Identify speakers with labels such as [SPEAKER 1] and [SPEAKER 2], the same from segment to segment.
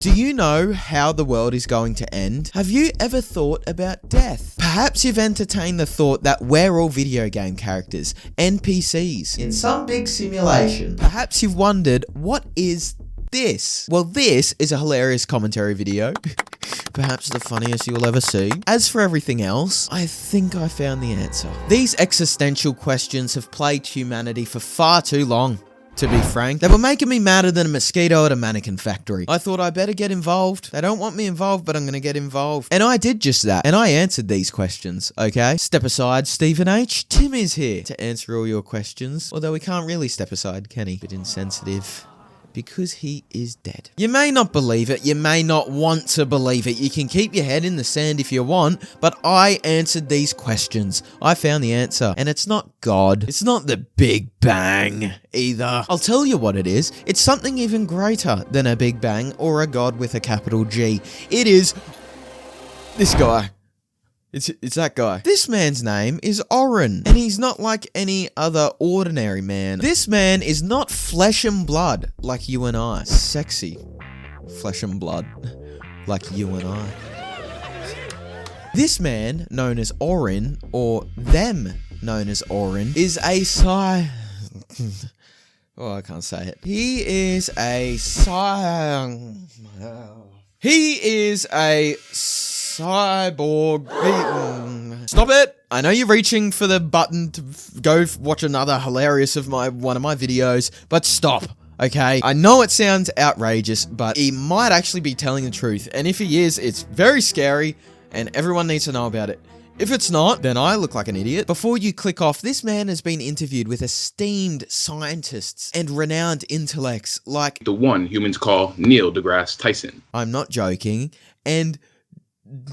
[SPEAKER 1] Do you know how the world is going to end? Have you ever thought about death? Perhaps you've entertained the thought that we're all video game characters, NPCs, in some big simulation. Perhaps you've wondered, what is this? Well, this is a hilarious commentary video. Perhaps the funniest you'll ever see. As for everything else, I think I found the answer. These existential questions have plagued humanity for far too long. To be frank, they were making me madder than a mosquito at a mannequin factory. I thought I better get involved. They don't want me involved, but I'm gonna get involved. And I did just that. And I answered these questions, okay? Step aside, Stephen H. Tim is here to answer all your questions. Although he can't really step aside, can he? Bit insensitive. Because he is dead. You may not believe it, you may not want to believe it, you can keep your head in the sand if you want, but I answered these questions. I found the answer, and it's not God. It's not the Big Bang either. I'll tell you what it is. It's something even greater than a Big Bang or a God with a capital G. It is this guy. It's that guy. This man's name is Oren, and he's not like any other ordinary man. This man is not flesh and blood like you and I. Sexy flesh and blood like you and I. This man, known as Oren, or them known as Oren, is a oh, I can't say it. He is a cyborg. Stop it! I know you're reaching for the button to go watch another hilarious of one of my videos, but stop, okay? I know it sounds outrageous, but he might actually be telling the truth, and if he is, it's very scary, and everyone needs to know about it. If it's not, then I look like an idiot. Before you click off, this man has been interviewed with esteemed scientists and renowned intellects like
[SPEAKER 2] the one humans call Neil deGrasse Tyson.
[SPEAKER 1] I'm not joking, and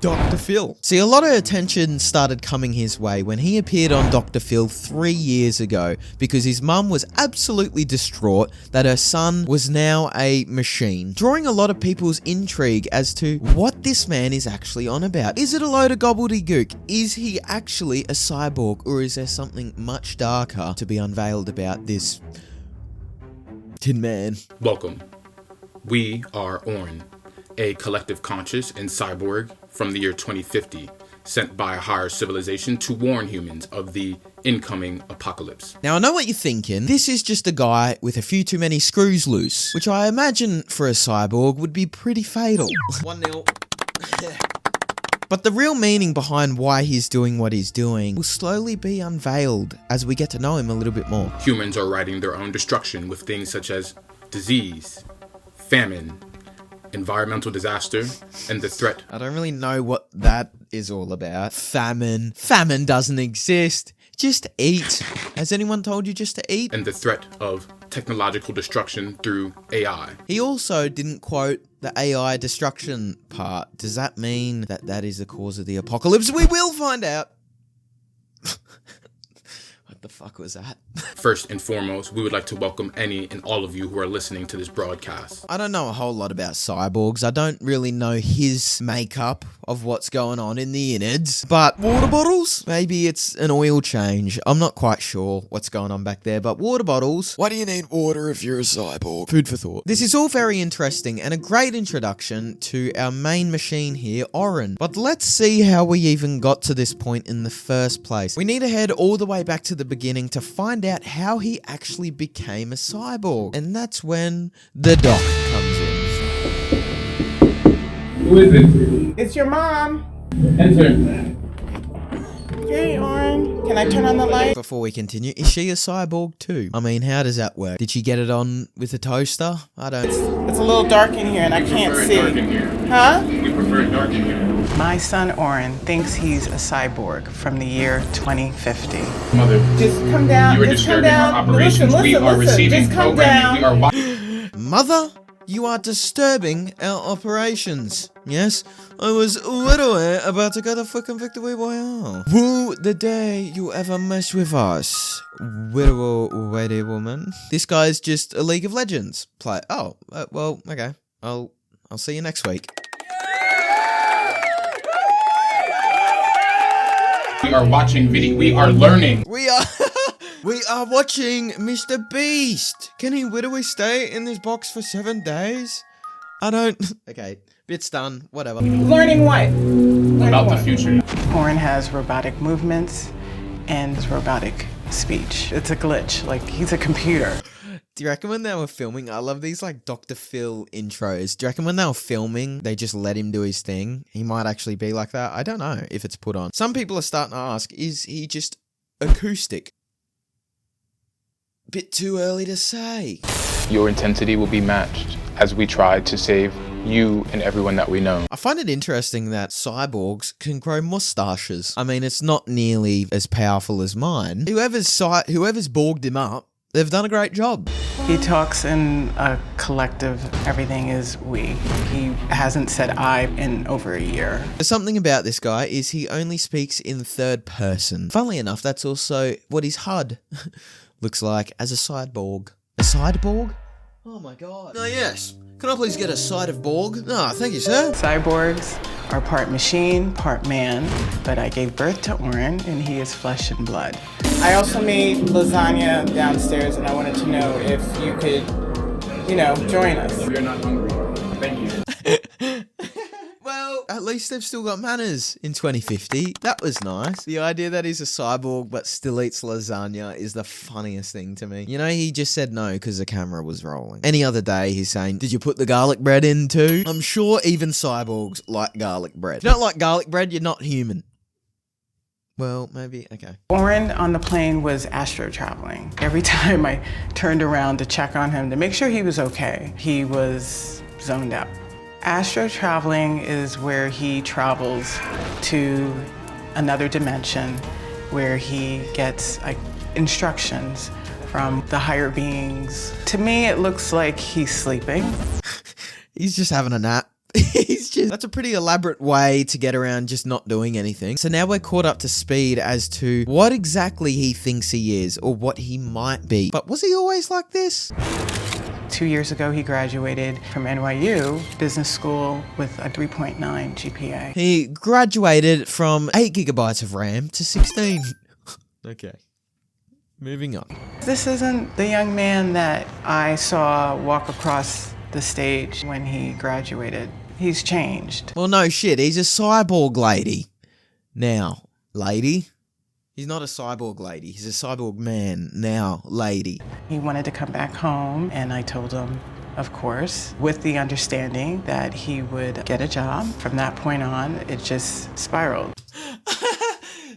[SPEAKER 1] Dr. Phil. See, a lot of attention started coming his way when he appeared on Dr. Phil 3 years ago because his mum was absolutely distraught that her son was now a machine, drawing a lot of people's intrigue as to what this man is actually on about. Is it a load of gobbledygook? Is he actually a cyborg, or is there something much darker to be unveiled about this Tin Man?
[SPEAKER 2] Welcome. We are Oren, a collective conscious and cyborg from the year 2050, sent by a higher civilization to warn humans of the incoming apocalypse.
[SPEAKER 1] Now, I know what you're thinking. This is just a guy with a few too many screws loose, which I imagine for a cyborg would be pretty fatal. 1-0. But the real meaning behind why he's doing what he's doing will slowly be unveiled as we get to know him a little bit more.
[SPEAKER 2] Humans are writing their own destruction with things such as disease, famine, environmental disaster, and the threat.
[SPEAKER 1] I don't really know what that is all about. Famine. Famine doesn't exist. Just eat. Has anyone told you just to eat?
[SPEAKER 2] And the threat of technological destruction through AI.
[SPEAKER 1] He also didn't quote the AI destruction part. Does that mean that that is the cause of the apocalypse? We will find out. What the fuck was that?
[SPEAKER 2] First and foremost, we would like to welcome any and all of you who are listening to this broadcast.
[SPEAKER 1] I don't know a whole lot about cyborgs. I don't really know his makeup of what's going on in the innards. But water bottles? Maybe it's an oil change. I'm not quite sure what's going on back there, but water bottles. Why do you need water if you're a cyborg? Food for thought. This is all very interesting and a great introduction to our main machine here, Oren. But let's see how we even got to this point in the first place. We need to head all the way back to the beginning to find out how he actually became a cyborg. And that's when the doc comes in.
[SPEAKER 2] Who is it?
[SPEAKER 3] It's your mom.
[SPEAKER 2] Enter.
[SPEAKER 3] Hey, Oren. Can I turn on the light?
[SPEAKER 1] Before we continue, is she a cyborg too? I mean, how does that work? Did she get it on with a toaster? I don't...
[SPEAKER 3] It's a little dark in here and I can't see. Huh?
[SPEAKER 2] We prefer dark in here.
[SPEAKER 3] My son, Oren, thinks he's a cyborg from the year 2050.
[SPEAKER 2] Mother,
[SPEAKER 3] Just come down.
[SPEAKER 2] you are
[SPEAKER 3] Just come
[SPEAKER 2] disturbing our
[SPEAKER 3] down.
[SPEAKER 2] operations.
[SPEAKER 3] Listen,
[SPEAKER 2] We are receiving
[SPEAKER 3] Just come
[SPEAKER 2] programming.
[SPEAKER 3] down.
[SPEAKER 2] We are
[SPEAKER 1] Mother, you are disturbing our operations. Yes, I was literally about to go to fucking Victory Royale. Woo the day you ever mess with us, widow lady woman. This guy's just a League of Legends player. Oh, well, okay. I'll see you next week.
[SPEAKER 2] We are watching video. We are learning.
[SPEAKER 1] We are watching Mr. Beast. Can he literally stay in this box for 7 days? I don't... Okay, bit's done, whatever.
[SPEAKER 3] Learning what?
[SPEAKER 2] About the future.
[SPEAKER 3] Oren has robotic movements and robotic speech. It's a glitch, like he's a computer.
[SPEAKER 1] Do you reckon when they were filming, I love these like Dr. Phil intros. Do you reckon when they were filming, they just let him do his thing? He might actually be like that. I don't know if it's put on. Some people are starting to ask, is he just acoustic? Bit too early to say.
[SPEAKER 4] Your intensity will be matched as we try to save you and everyone that we know.
[SPEAKER 1] I find it interesting that cyborgs can grow mustaches. I mean, it's not nearly as powerful as mine. Whoever's borged him up, they've done a great job.
[SPEAKER 3] He talks in a collective, everything is we. He hasn't said I in over a year.
[SPEAKER 1] There's something about this guy is he only speaks in third person. Funnily enough, that's also what his HUD looks like as a cyborg. A cyborg? Oh my god. Oh yes. Can I please get a side of Borg? Ah, thank you, sir.
[SPEAKER 3] Cyborgs are part machine, part man, but I gave birth to Oren and he is flesh and blood. I also made lasagna downstairs and I wanted to know if you could, join us.
[SPEAKER 2] We're not hungry. Thank you.
[SPEAKER 1] Well, at least they've still got manners in 2050. That was nice. The idea that he's a cyborg but still eats lasagna is the funniest thing to me. You know, he just said no because the camera was rolling. Any other day, he's saying, did you put the garlic bread in too? I'm sure even cyborgs like garlic bread. If you don't like garlic bread, you're not human. Well, maybe, okay.
[SPEAKER 3] Oren on the plane was astro traveling. Every time I turned around to check on him to make sure he was okay, he was zoned out. Astro traveling is where he travels to another dimension where he gets instructions from the higher beings. To me, it looks like he's sleeping.
[SPEAKER 1] He's just having a nap. That's a pretty elaborate way to get around just not doing anything. So now we're caught up to speed as to what exactly he thinks he is or what he might be. But was he always like this?
[SPEAKER 3] 2 years ago, he graduated from NYU Business School with a 3.9 GPA.
[SPEAKER 1] He graduated from 8 gigabytes of RAM to 16. Okay. Moving on.
[SPEAKER 3] This isn't the young man that I saw walk across the stage when he graduated. He's changed.
[SPEAKER 1] Well, no shit. He's a cyborg lady. Now, lady? He's not a cyborg lady. He's a cyborg man. Now, lady.
[SPEAKER 3] He wanted to come back home, and I told him, of course, with the understanding that he would get a job. From that point on, it just spiraled.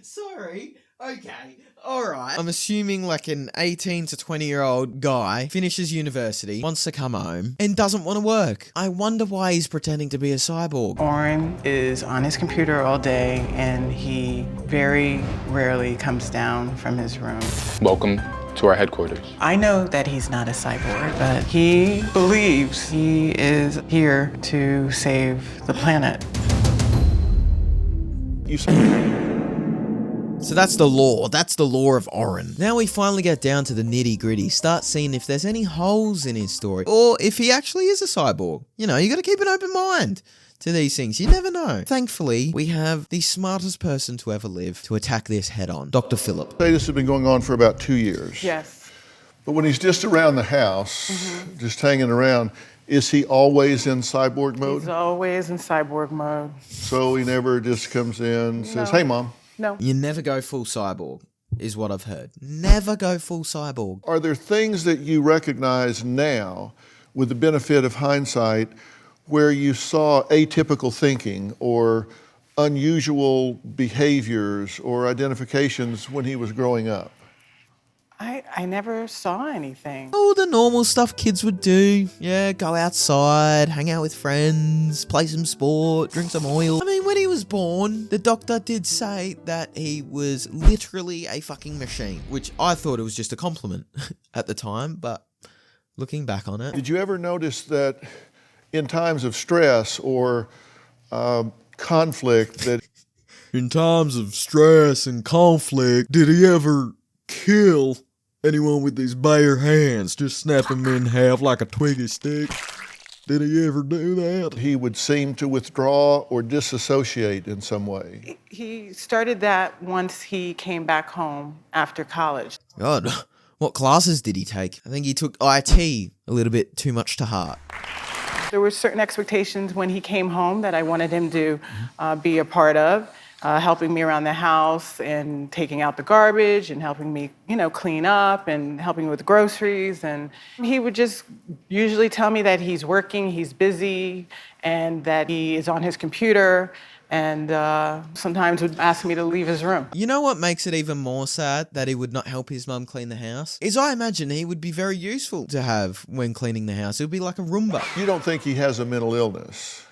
[SPEAKER 1] Sorry. Okay. All right. I'm assuming like an 18 to 20-year-old guy finishes university, wants to come home, and doesn't want to work. I wonder why he's pretending to be a cyborg.
[SPEAKER 3] Oren is on his computer all day, and he very rarely comes down from his room.
[SPEAKER 4] Welcome to our headquarters.
[SPEAKER 3] I know that he's not a cyborg, but he believes he is here to save the planet.
[SPEAKER 1] So that's the lore. That's the lore of Oren. Now we finally get down to the nitty gritty. Start seeing if there's any holes in his story or if he actually is a cyborg. You know, you got to keep an open mind to these things. You never know. Thankfully, we have the smartest person to ever live to attack this head on, Dr. Philip.
[SPEAKER 5] This has been going on for about 2 years.
[SPEAKER 3] Yes.
[SPEAKER 5] But when he's just around the house, just hanging around, is he always in cyborg mode?
[SPEAKER 3] He's always in cyborg mode.
[SPEAKER 5] So he never just comes in, says,
[SPEAKER 3] No.
[SPEAKER 5] hey, Mom.
[SPEAKER 3] No.
[SPEAKER 1] You never go full cyborg, is what I've heard. Never go full cyborg.
[SPEAKER 5] Are there things that you recognize now, with the benefit of hindsight, where you saw atypical thinking or unusual behaviors or identifications when he was growing up?
[SPEAKER 3] I never saw anything.
[SPEAKER 1] All the normal stuff kids would do. Yeah, go outside, hang out with friends, play some sport, drink some oil. I mean, when he was born, the doctor did say that he was literally a fucking machine, which I thought it was just a compliment at the time, but looking back on it.
[SPEAKER 5] Did you ever notice that in times of stress or conflict that
[SPEAKER 1] In times of stress and conflict, did he ever kill anyone with his bare hands? Just snap him in half like a twiggy stick? Did he ever do that?
[SPEAKER 5] he would seem to withdraw or disassociate in some way?
[SPEAKER 3] He started that once he came back home after college.
[SPEAKER 1] God, what classes did he take? I think he took IT a little bit too much to heart.
[SPEAKER 3] There were certain expectations when he came home that I wanted him to be a part of, helping me around the house and taking out the garbage and helping me, clean up and helping me with groceries. And he would just usually tell me that he's working, he's busy, and that he is on his computer, and sometimes would ask me to leave his room.
[SPEAKER 1] You know what makes it even more sad that he would not help his mum clean the house? Is I imagine he would be very useful to have when cleaning the house. It would be like a Roomba.
[SPEAKER 5] You don't think he has a mental illness?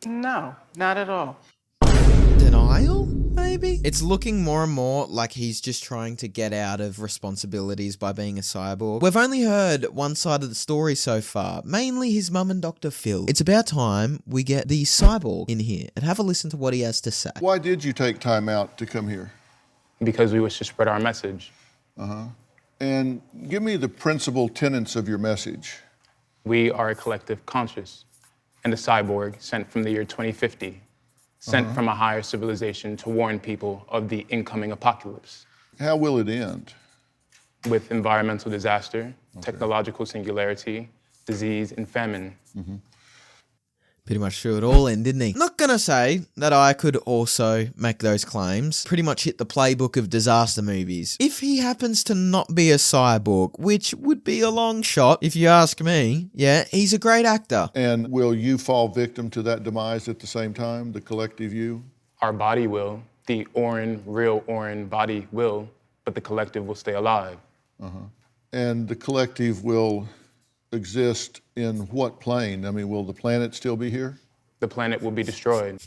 [SPEAKER 3] No, not at all.
[SPEAKER 1] Denial, maybe? It's looking more and more like he's just trying to get out of responsibilities by being a cyborg. We've only heard one side of the story so far, mainly his mum and Dr. Phil. It's about time we get the cyborg in here and have a listen to what he has to say.
[SPEAKER 5] Why did you take time out to come here?
[SPEAKER 4] Because we wish to spread our message.
[SPEAKER 5] And give me the principal tenets of your message.
[SPEAKER 4] We are a collective conscious and a cyborg sent from the year 2050, sent from a higher civilization to warn people of the incoming apocalypse.
[SPEAKER 5] How will it end?
[SPEAKER 4] With environmental disaster, technological singularity, disease, and famine.
[SPEAKER 1] Pretty much threw it all in, didn't he? Not gonna say that I could also make those claims. Pretty much hit the playbook of disaster movies. If he happens to not be a cyborg, which would be a long shot if you ask me, yeah, he's a great actor.
[SPEAKER 5] And will you fall victim to that demise at the same time, the collective you?
[SPEAKER 4] Our body will, the real Orin body will, but the collective will stay alive.
[SPEAKER 5] And the collective will exist in what plane? I mean, will the planet still be here?
[SPEAKER 4] The planet will be destroyed.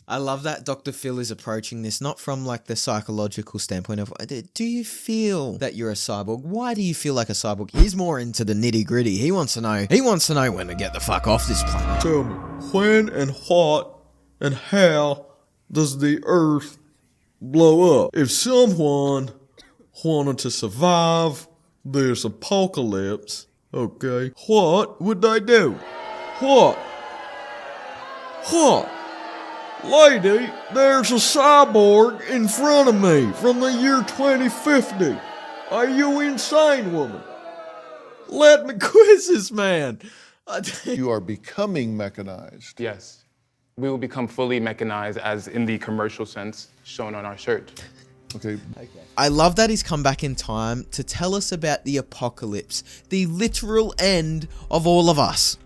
[SPEAKER 1] I love that Dr. Phil is approaching this not from like the psychological standpoint of, do you feel that you're a cyborg? Why do you feel like a cyborg? He's more into the nitty gritty. He wants to know when to get the fuck off this planet.
[SPEAKER 6] Tell me, when and what and how does the Earth blow up? If someone wanted to survive this apocalypse, okay, what would they do? What? Lady, there's a cyborg in front of me from the year 2050. Are you insane, woman?
[SPEAKER 1] Let me quiz this man.
[SPEAKER 5] You are becoming mechanized.
[SPEAKER 4] Yes. We will become fully mechanized as in the commercial sense shown on our shirt.
[SPEAKER 5] Okay.
[SPEAKER 1] I love that he's come back in time to tell us about the apocalypse, the literal end of all of us.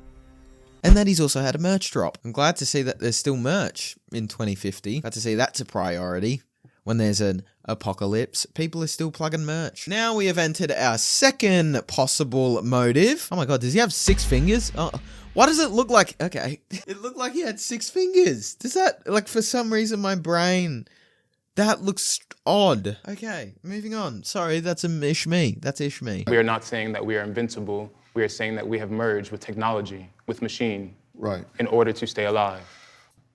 [SPEAKER 1] And that he's also had a merch drop. I'm glad to see that there's still merch in 2050. Glad to see that's a priority. When there's an apocalypse, people are still plugging merch. Now we have entered our second possible motive. Oh my god, does he have 6 fingers? Oh, why does it look like... Okay, it looked like he had 6 fingers. Does that... Like, for some reason, my brain... That looks odd. Okay, moving on. Sorry, that's ish me. That's ish me.
[SPEAKER 4] We are not saying that we are invincible. We are saying that we have merged with technology, with machine,
[SPEAKER 5] Right.
[SPEAKER 4] in order to stay alive.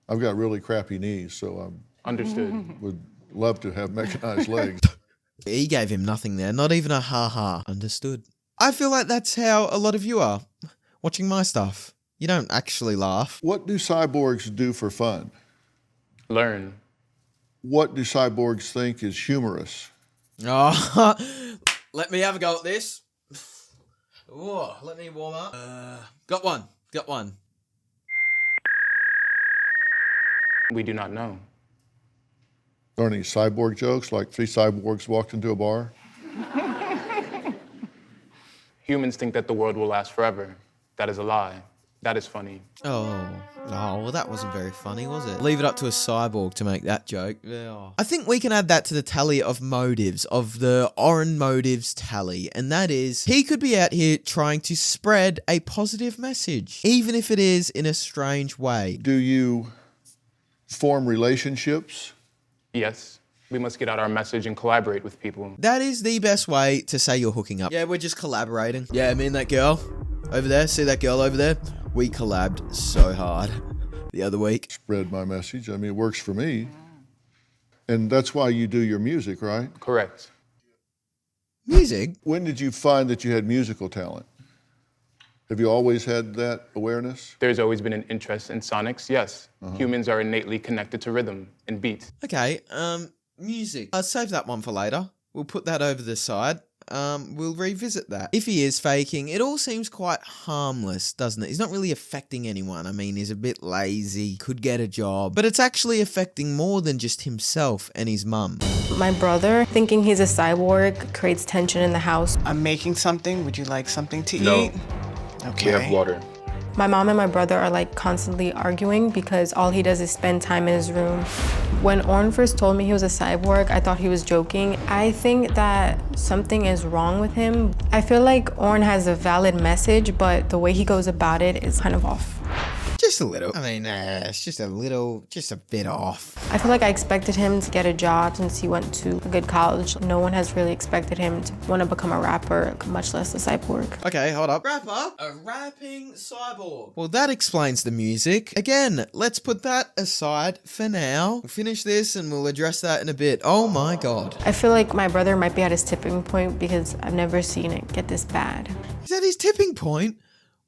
[SPEAKER 5] I've got really crappy knees, so
[SPEAKER 4] Understood.
[SPEAKER 5] I would love to have mechanized legs.
[SPEAKER 1] He gave him nothing there, not even a ha-ha. Understood. I feel like that's how a lot of you are watching my stuff. You don't actually laugh.
[SPEAKER 5] What do cyborgs do for fun?
[SPEAKER 4] Learn.
[SPEAKER 5] What do cyborgs think is humorous?
[SPEAKER 1] Oh, let me have a go at this. Oh, let me warm up. Got one.
[SPEAKER 4] We do not know.
[SPEAKER 5] Are any cyborg jokes, like 3 cyborgs walked into a bar?
[SPEAKER 4] Humans think that the world will last forever. That is a lie. That is funny.
[SPEAKER 1] Oh, well, that wasn't very funny, was it? Leave it up to a cyborg to make that joke. Oh. I think we can add that to the tally of motives, of the Oren motives tally, and that is, he could be out here trying to spread a positive message, even if it is in a strange way.
[SPEAKER 5] Do you form relationships?
[SPEAKER 4] Yes, we must get out our message and collaborate with people.
[SPEAKER 1] That is the best way to say you're hooking up. Yeah, we're just collaborating. Yeah, me and that girl over there, see that girl over there? We collabed so hard the other week.
[SPEAKER 5] Spread my message. I mean, it works for me. And that's why you do your music, right?
[SPEAKER 4] Correct.
[SPEAKER 1] Music?
[SPEAKER 5] When did you find that you had musical talent? Have you always had that awareness?
[SPEAKER 4] There's always been an interest in sonics, yes. Humans are innately connected to rhythm and beat.
[SPEAKER 1] Okay, music. I'll save that one for later. We'll put that over the side. we'll revisit that. If he is faking, it all seems quite harmless, doesn't it? He's not really affecting anyone. I mean, he's a bit lazy, could get a job, but it's actually affecting more than just himself and his mum.
[SPEAKER 7] My brother, thinking he's a cyborg, creates tension in the house.
[SPEAKER 3] I'm making something. Would you like something to
[SPEAKER 2] No.
[SPEAKER 3] eat? Okay.
[SPEAKER 2] We have water.
[SPEAKER 7] My mom and my brother are like constantly arguing because all he does is spend time in his room. When Orn first told me he was a cyborg, I thought he was joking. I think that something is wrong with him. I feel like Orn has a valid message, but the way he goes about it is kind of off.
[SPEAKER 1] Just a little. I mean, it's just a bit off.
[SPEAKER 7] I feel like I expected him to get a job since he went to a good college. No one has really expected him to want to become a rapper, much less a cyborg.
[SPEAKER 1] Okay, hold up. Rapper? A rapping cyborg. Well, that explains the music. Again, let's put that aside for now. We'll finish this and we'll address that in a bit. Oh my god.
[SPEAKER 7] I feel like my brother might be at his tipping point because I've never seen it get this bad.
[SPEAKER 1] Is that his tipping point?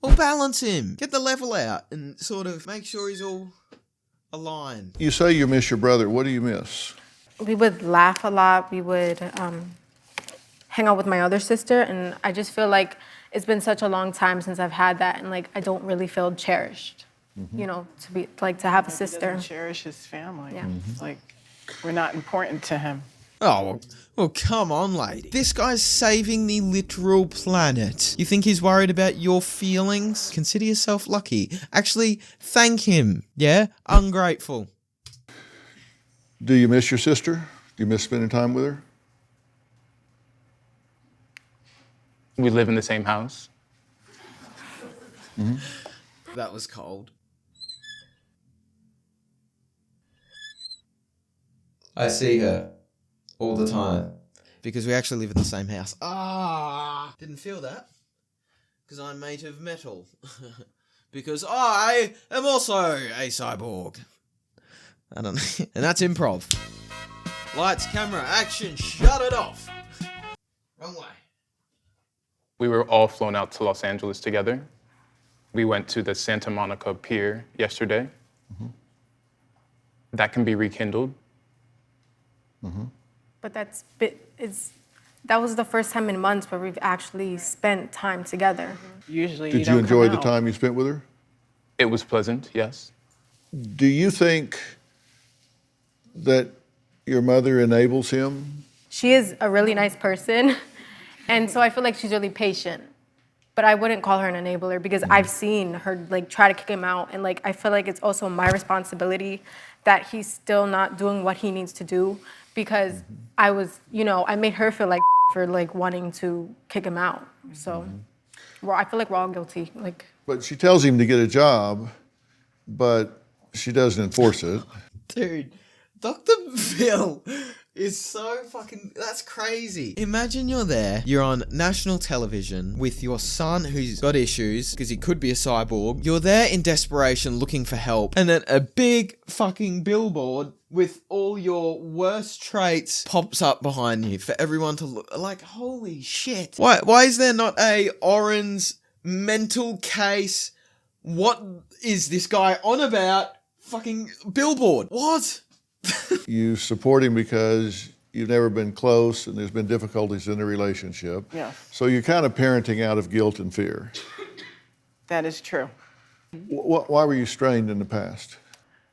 [SPEAKER 1] Well, balance him. Get the level out and sort of make sure he's all aligned.
[SPEAKER 5] You say you miss your brother. What do you miss?
[SPEAKER 7] We would laugh a lot. We would hang out with my other sister, and I just feel like it's been such a long time since I've had that, and like I don't really feel cherished. You know, to have a sister.
[SPEAKER 3] He doesn't cherish his family.
[SPEAKER 7] Yeah.
[SPEAKER 3] It's like we're not important to him.
[SPEAKER 1] Oh, well, come on, lady. This guy's saving the literal planet. You think he's worried about your feelings? Consider yourself lucky. Actually, thank him. Yeah? Ungrateful.
[SPEAKER 5] Do you miss your sister? Do you miss spending time with her?
[SPEAKER 4] We live in the same house.
[SPEAKER 1] That was cold. I see her all the time. Because we actually live in the same house. Didn't feel that. Because I'm made of metal. Because I am also a cyborg. I don't know. And that's improv. Lights, camera, action, shut it off. Wrong way.
[SPEAKER 4] We were all flown out to Los Angeles together. We went to the Santa Monica Pier yesterday. That can be rekindled.
[SPEAKER 7] But that was the first time in months where we've actually spent time together.
[SPEAKER 3] Usually
[SPEAKER 5] Did you
[SPEAKER 3] don't
[SPEAKER 5] enjoy
[SPEAKER 3] come
[SPEAKER 5] the
[SPEAKER 3] out.
[SPEAKER 5] time you spent with her?
[SPEAKER 4] It was pleasant, yes.
[SPEAKER 5] Do you think that your mother enables him?
[SPEAKER 7] She is a really nice person, and so I feel like she's really patient. But I wouldn't call her an enabler because I've seen her like try to kick him out, and like I feel like it's also my responsibility that he's still not doing what he needs to do because I was, I made her feel like for like wanting to kick him out. So I feel like we're all guilty. Like,
[SPEAKER 5] But she tells him to get a job, but she doesn't enforce it.
[SPEAKER 1] Dude, Dr. Phil is so fucking... That's crazy. Imagine you're there, you're on national television with your son who's got issues because he could be a cyborg. You're there in desperation looking for help, and then a big fucking billboard with all your worst traits pops up behind you for everyone to look. Like, holy shit. Why is there not a Oren's mental case? What is this guy on about? Fucking billboard. What?
[SPEAKER 5] You support him because you've never been close and there's been difficulties in the relationship.
[SPEAKER 3] Yes.
[SPEAKER 5] So you're kind of parenting out of guilt and fear.
[SPEAKER 3] That is true.
[SPEAKER 5] Why were you strained in the past?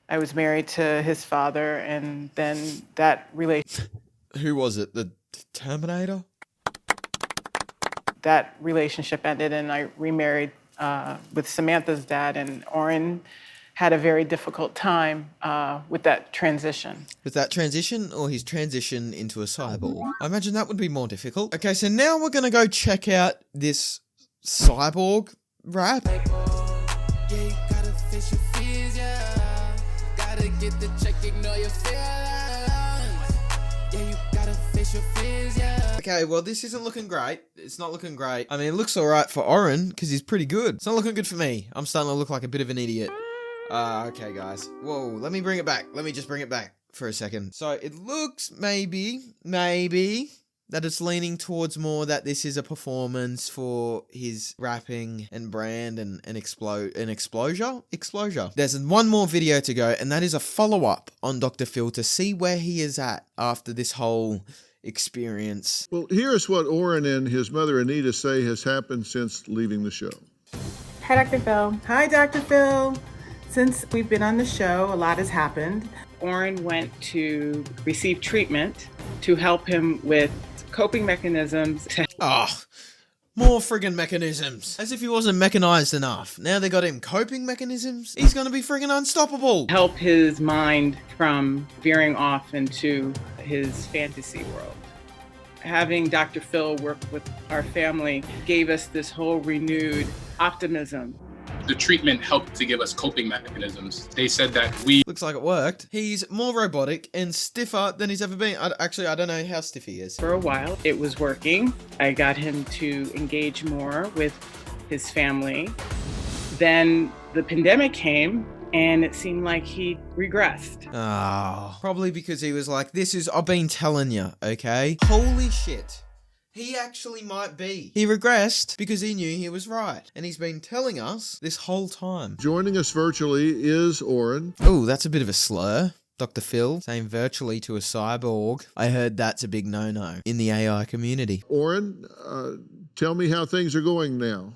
[SPEAKER 3] I was married to his father, and then that
[SPEAKER 1] Who was it? The Terminator?
[SPEAKER 3] relationship ended, and I remarried with Samantha's dad, and Oren had a very difficult time with that transition.
[SPEAKER 1] With that transition or his transition into a cyborg? I imagine that would be more difficult. Okay, so now we're going to go check out this cyborg rap.
[SPEAKER 8] Yeah, you gotta face your fears, yeah. Gotta get the check, ignore your feelings. Yeah, you gotta face your fears, yeah.
[SPEAKER 1] Okay, well, this isn't looking great. It's not looking great. I mean, it looks alright for Oren, because he's pretty good. It's not looking good for me. I'm starting to look like a bit of an idiot. Okay, guys. Whoa, let me bring it back. Let me just bring it back for a second. So, it looks maybe, that it's leaning towards more that this is a performance for his rapping and brand and exposure. There's one more video to go, and that is a follow-up on Dr. Phil to see where he is at after this whole experience.
[SPEAKER 5] Well, here's what Orrin and his mother Anita say has happened since leaving the show.
[SPEAKER 7] Hi, Dr. Phil.
[SPEAKER 3] Hi, Dr. Phil. Since we've been on the show, a lot has happened. Orrin went to receive treatment to help him with coping mechanisms.
[SPEAKER 1] More friggin' mechanisms. As if he wasn't mechanized enough. Now they got him coping mechanisms. He's gonna be friggin' unstoppable.
[SPEAKER 3] Help his mind from veering off into his fantasy world. Having Dr. Phil work with our family gave us this whole renewed optimism.
[SPEAKER 2] The treatment helped to give us coping mechanisms. They said that
[SPEAKER 1] Looks like it worked. He's more robotic and stiffer than he's ever been. I don't know how stiff he is.
[SPEAKER 3] For a while, it was working. I got him to engage more with his family. Then the pandemic came, and it seemed like he regressed.
[SPEAKER 1] Probably because he was like, I've been telling you, okay? Holy shit. He actually might be. He regressed because he knew he was right. And he's been telling us this whole time.
[SPEAKER 5] Joining us virtually is Orrin.
[SPEAKER 1] Oh, that's a bit of a slur. Dr. Phil saying virtually to a cyborg. I heard that's a big no-no in the AI community.
[SPEAKER 5] Orrin, tell me how things are going now.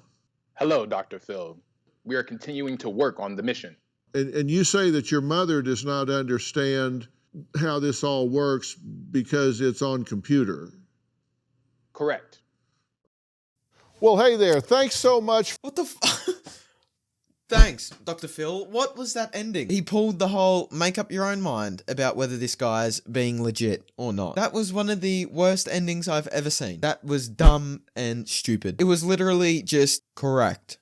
[SPEAKER 4] Hello, Dr. Phil. We are continuing to work on the mission.
[SPEAKER 5] And you say that your mother does not understand how this all works because it's on computer.
[SPEAKER 4] Correct.
[SPEAKER 5] Well, hey there. Thanks so much.
[SPEAKER 1] What the Thanks, Dr. Phil. What was that ending? He pulled the whole make up your own mind about whether this guy's being legit or not. That was one of the worst endings I've ever seen. That was dumb and stupid. It was literally just correct.